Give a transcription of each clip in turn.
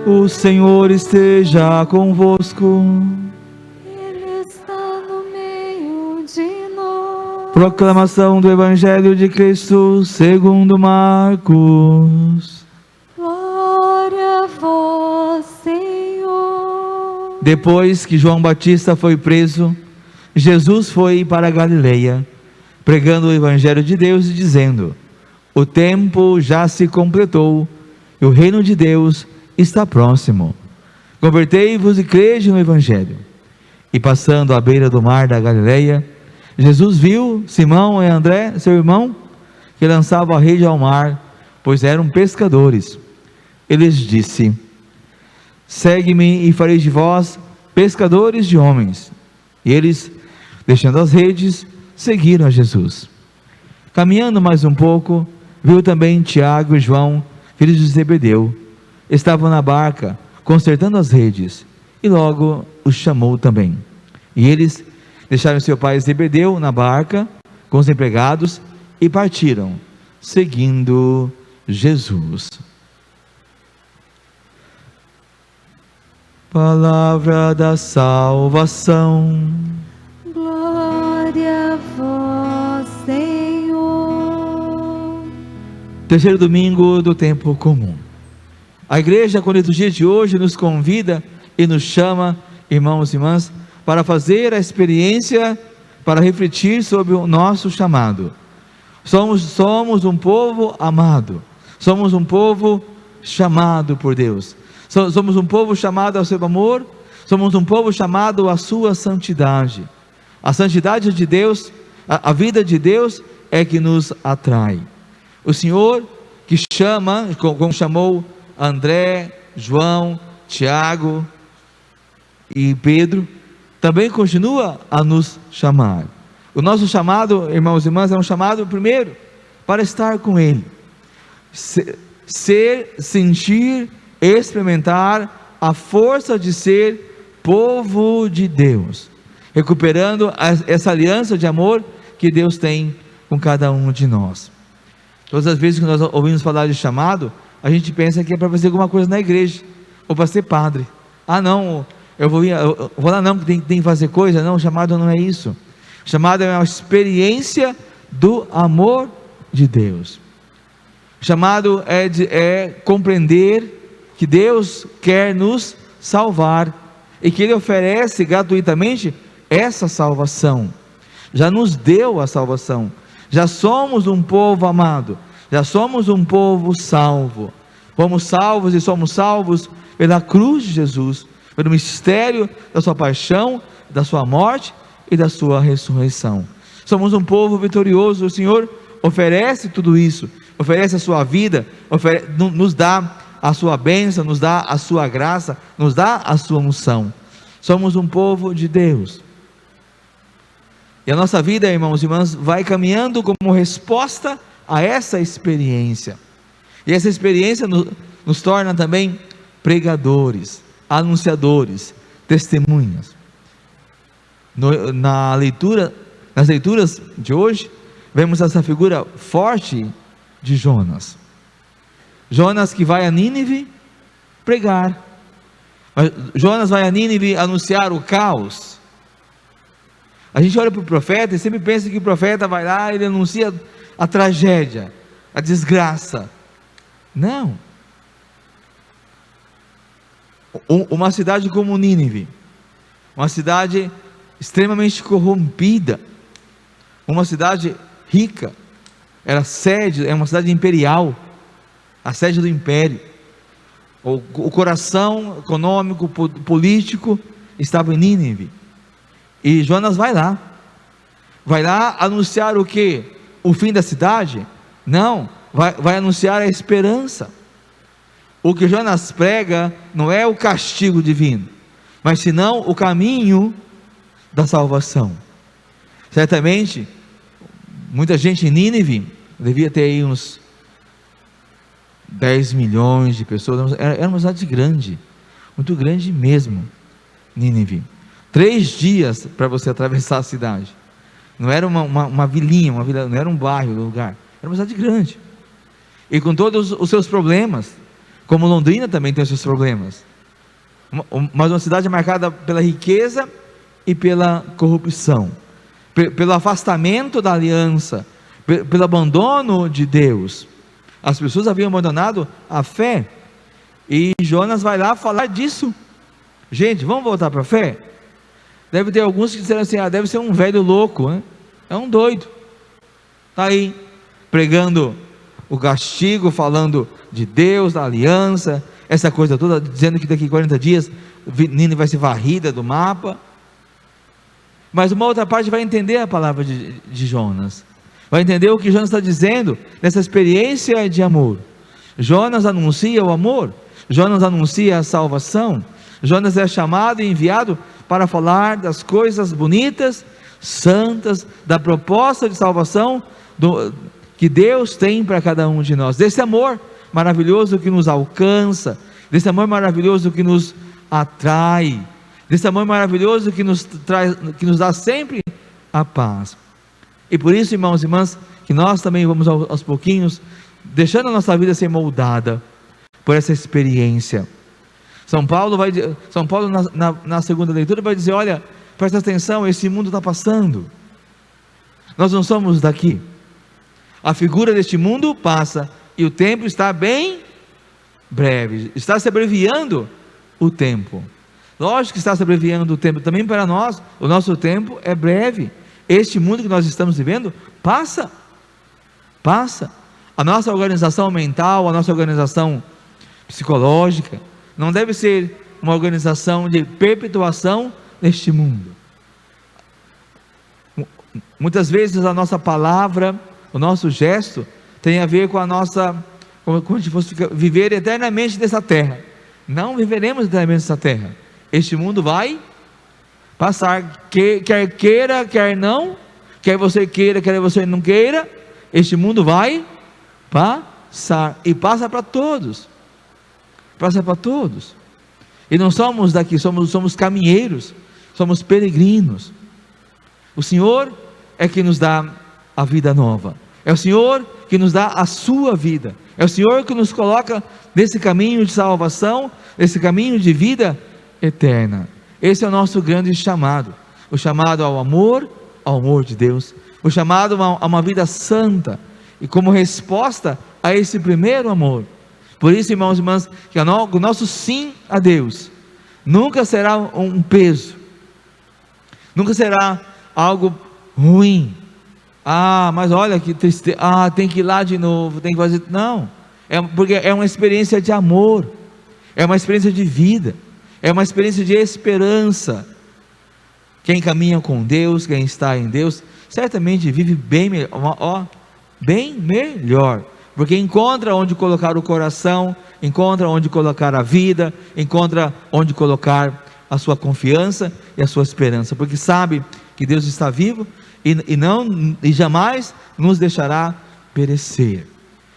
O Senhor esteja convosco. Ele está no meio de nós. Proclamação do Evangelho de Cristo segundo Marcos. Glória a vós, Senhor. Depois que João Batista foi preso, Jesus foi para a Galileia, pregando o Evangelho de Deus e dizendo: o tempo já se completou e o reino de Deus está próximo. Convertei-vos e crede no Evangelho. E passando à beira do mar da Galileia, Jesus viu Simão e André, seu irmão, que lançavam a rede ao mar, pois eram pescadores. Ele lhes disse: segue-me e farei de vós pescadores de homens. E eles, deixando as redes, seguiram a Jesus. Caminhando mais um pouco, viu também Tiago e João, filhos de Zebedeu. Estavam na barca, consertando as redes, e logo os chamou também. E eles deixaram seu pai Zebedeu na barca, com os empregados, e partiram, seguindo Jesus. Palavra da salvação. Glória a vós, Senhor. Terceiro domingo do tempo comum. A igreja, com a liturgia de hoje, nos convida e nos chama, irmãos e irmãs, para fazer a experiência, para refletir sobre o nosso chamado. Somos um povo amado, somos um povo chamado por Deus, somos um povo chamado ao seu amor, somos um povo chamado à sua santidade. A santidade de Deus, a vida de Deus é que nos atrai. O Senhor que chama, como chamou André, João, Tiago e Pedro, também continua a nos chamar. O nosso chamado, irmãos e irmãs, é um chamado primeiro para estar com Ele, sentir, experimentar a força de ser povo de Deus, recuperando essa aliança de amor que Deus tem com cada um de nós. Todas as vezes que nós ouvimos falar de chamado, a gente pensa que é para fazer alguma coisa na igreja, ou para ser padre. Ah não, eu vou lá não, que tem que fazer coisa. Não, o chamado não é isso. O chamado é uma experiência do amor de Deus. O chamado é compreender que Deus quer nos salvar, e que Ele oferece gratuitamente essa salvação. Já nos deu a salvação, já somos um povo amado, já somos um povo salvo. Fomos salvos e somos salvos pela cruz de Jesus, pelo mistério da sua paixão, da sua morte e da sua ressurreição. Somos um povo vitorioso. O Senhor oferece tudo isso, oferece a sua vida, nos dá a sua bênção, nos dá a sua graça, nos dá a sua unção. Somos um povo de Deus. E a nossa vida, irmãos e irmãs, vai caminhando como resposta a essa experiência. E essa experiência nos torna também pregadores, anunciadores, testemunhas. Nas leituras de hoje, vemos essa figura forte de Jonas. Jonas que vai a Nínive pregar. Jonas vai a Nínive anunciar o caos. A gente olha para o profeta e sempre pensa que o profeta vai lá e ele anuncia a tragédia, a desgraça. Não. Uma cidade como Nínive, uma cidade extremamente corrompida, uma cidade rica, era sede, é uma cidade imperial, a sede do império. O coração econômico, político estava em Nínive. E Jonas vai lá anunciar o quê? O fim da cidade? Não, vai anunciar a esperança. O que Jonas prega não é o castigo divino, mas senão o caminho da salvação. Certamente, muita gente em Nínive, devia ter aí uns 10 milhões de pessoas, era uma cidade grande, muito grande mesmo, Nínive. 3 dias para você atravessar a cidade. Não era uma vilinha, não era um bairro, um lugar, era uma cidade grande, e com todos os seus problemas, como Londrina também tem os seus problemas, mas uma cidade marcada pela riqueza e pela corrupção, pelo afastamento da aliança, pelo abandono de Deus. As pessoas haviam abandonado a fé, e Jonas vai lá falar disso. Gente, vamos voltar para a fé? Deve ter alguns que disseram assim: deve ser um velho louco, né? É um doido, está aí pregando o castigo, falando de Deus, da aliança, essa coisa toda, dizendo que daqui a 40 dias Nínive vai ser varrida do mapa. Mas uma outra parte vai entender a palavra de Jonas, vai entender o que Jonas está dizendo nessa experiência de amor. Jonas anuncia o amor, Jonas anuncia a salvação. Jonas é chamado e enviado para falar das coisas bonitas, santas, da proposta de salvação que Deus tem para cada um de nós, desse amor maravilhoso que nos alcança, desse amor maravilhoso que nos atrai, desse amor maravilhoso que nos traz, que nos dá sempre a paz. E por isso, irmãos e irmãs, que nós também vamos aos pouquinhos deixando a nossa vida ser moldada por essa experiência. São Paulo na segunda leitura vai dizer: olha, presta atenção, esse mundo está passando, nós não somos daqui, a figura deste mundo passa, e o tempo está bem breve, está se abreviando o tempo. Lógico que está se abreviando o tempo também para nós, o nosso tempo é breve. Este mundo que nós estamos vivendo passa. A nossa organização mental, a nossa organização psicológica não deve ser uma organização de perpetuação neste mundo. Muitas vezes a nossa palavra, o nosso gesto tem a ver com a nossa, como se fosse viver eternamente nessa terra. Não viveremos eternamente nessa terra. Este mundo vai passar, quer queira, quer não, quer você queira, quer você não queira, este mundo vai passar, e passa para todos, e não somos daqui, somos caminheiros, somos peregrinos. O Senhor é que nos dá a vida nova, é o Senhor que nos dá a sua vida, é o Senhor que nos coloca nesse caminho de salvação, nesse caminho de vida eterna. Esse é o nosso grande chamado, o chamado ao amor de Deus, o chamado a uma vida santa, e como resposta a esse primeiro amor. Por isso, irmãos e irmãs, que o nosso sim a Deus nunca será um peso, nunca será algo ruim. Mas olha que tristeza, tem que ir lá de novo, tem que fazer. Não, porque é uma experiência de amor, é uma experiência de vida, é uma experiência de esperança. Quem caminha com Deus, quem está em Deus, certamente vive bem melhor, porque encontra onde colocar o coração, encontra onde colocar a vida, encontra onde colocar a sua confiança e a sua esperança, porque sabe que Deus está vivo e jamais nos deixará perecer.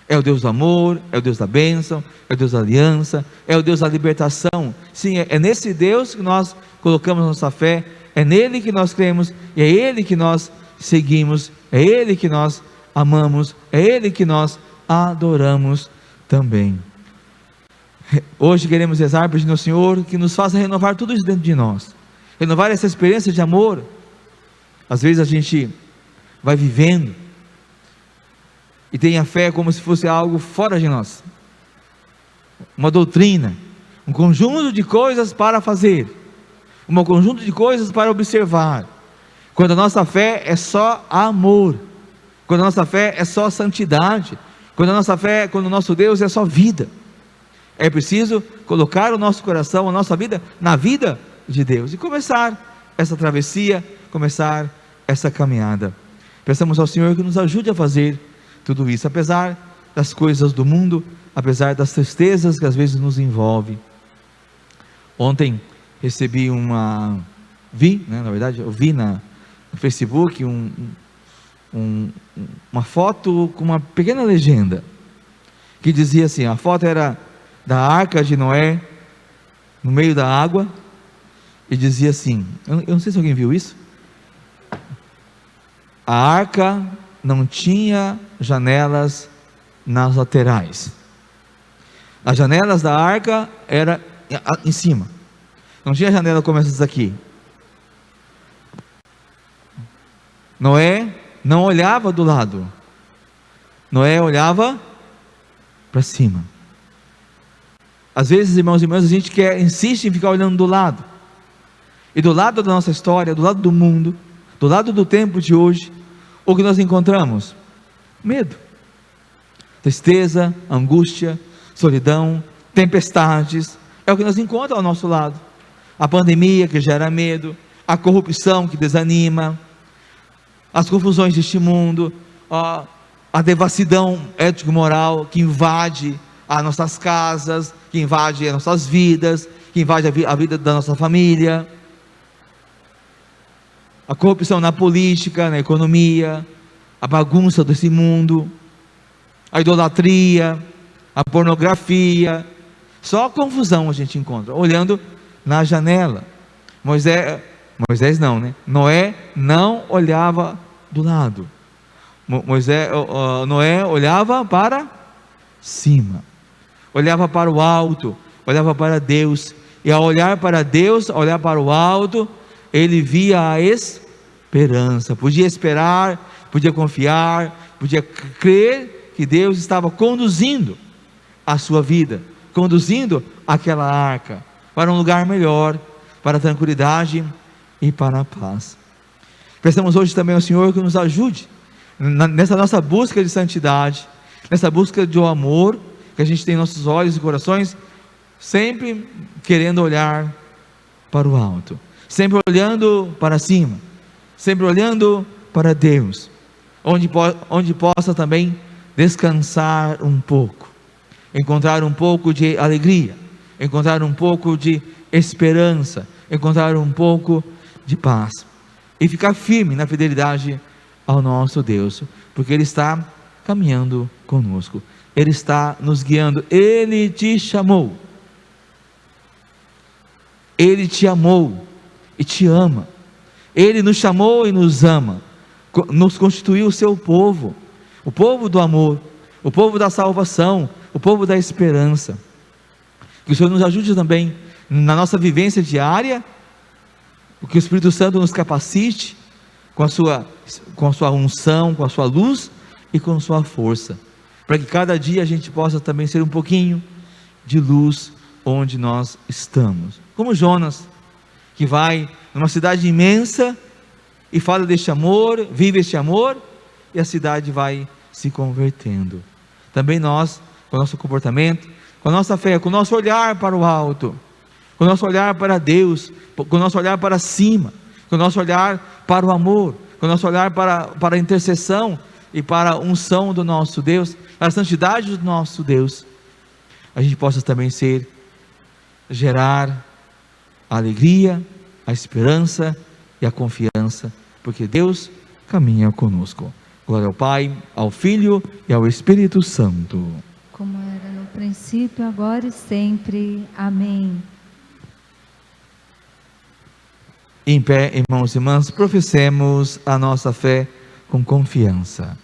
É o Deus do amor, é o Deus da bênção, é o Deus da aliança, é o Deus da libertação. Sim, é nesse Deus que nós colocamos nossa fé, é nele que nós cremos, e é ele que nós seguimos, é ele que nós amamos, é ele que nós adoramos também. Hoje queremos rezar pedindo ao Senhor que nos faça renovar tudo isso dentro de nós, renovar essa experiência de amor. Às vezes a gente vai vivendo e tem a fé como se fosse algo fora de nós, uma doutrina, um conjunto de coisas para fazer, um conjunto de coisas para observar, quando a nossa fé é só amor, quando a nossa fé é só santidade, quando o nosso Deus é só vida. É preciso colocar o nosso coração, a nossa vida, na vida de Deus, e começar essa travessia, começar essa caminhada. Peçamos ao Senhor que nos ajude a fazer tudo isso, apesar das coisas do mundo, apesar das tristezas que às vezes nos envolve. Ontem recebi eu vi no Facebook uma foto com uma pequena legenda, que dizia assim, a foto era da arca de Noé, no meio da água, e dizia assim, eu não sei se alguém viu isso, a arca não tinha janelas nas laterais, As janelas da arca eram em cima. Não tinha janela como essas aqui. Noé não olhava do lado. Noé olhava para cima. Às vezes, irmãos e irmãs, a gente insiste em ficar olhando do lado. E do lado da nossa história, do lado do mundo, do lado do tempo de hoje, o que nós encontramos? Medo, tristeza, angústia, solidão, tempestades. É o que nós encontramos ao nosso lado. A pandemia que gera medo, a corrupção que desanima, as confusões deste mundo, a devassidão ético-moral que invade as nossas casas, que invade as nossas vidas, que invade a vida da nossa família, a corrupção na política, na economia, a bagunça desse mundo, a idolatria, a pornografia. Só confusão a gente encontra olhando na janela. Moisés não, né? Noé não olhava do lado. Noé olhava para cima, olhava para o alto, olhava para Deus. E ao olhar para Deus, olhar para o alto, ele via a esperança. Podia esperar, podia confiar, podia crer que Deus estava conduzindo a sua vida, conduzindo aquela arca para um lugar melhor, para a tranquilidade e para a paz. Peçamos hoje também ao Senhor que nos ajude nessa nossa busca de santidade, nessa busca de amor que a gente tem em nossos olhos e corações, sempre querendo olhar para o alto, sempre olhando para cima, sempre olhando para Deus, onde possa também descansar um pouco, encontrar um pouco de alegria, encontrar um pouco de esperança, encontrar um pouco de paz, e ficar firme na fidelidade ao nosso Deus, porque Ele está caminhando conosco, Ele está nos guiando. Ele te chamou, Ele te amou e te ama. Ele nos chamou e nos ama, nos constituiu o seu povo, o povo do amor, o povo da salvação, o povo da esperança. Que o Senhor nos ajude também na nossa vivência diária, que o Espírito Santo nos capacite com a sua unção, com a sua luz e com a sua força, para que cada dia a gente possa também ser um pouquinho de luz onde nós estamos, como Jonas, que vai numa cidade imensa e fala deste amor, vive este amor, e a cidade vai se convertendo. Também nós, com o nosso comportamento, com a nossa fé, com o nosso olhar para o alto, com o nosso olhar para Deus, com o nosso olhar para cima, com o nosso olhar para o amor, com o nosso olhar para a intercessão e para a unção do nosso Deus, para a santidade do nosso Deus, a gente possa também gerar a alegria, a esperança e a confiança, porque Deus caminha conosco. Glória ao Pai, ao Filho e ao Espírito Santo. Como era no princípio, agora e sempre. Amém. Em pé, irmãos e irmãs, professemos a nossa fé com confiança.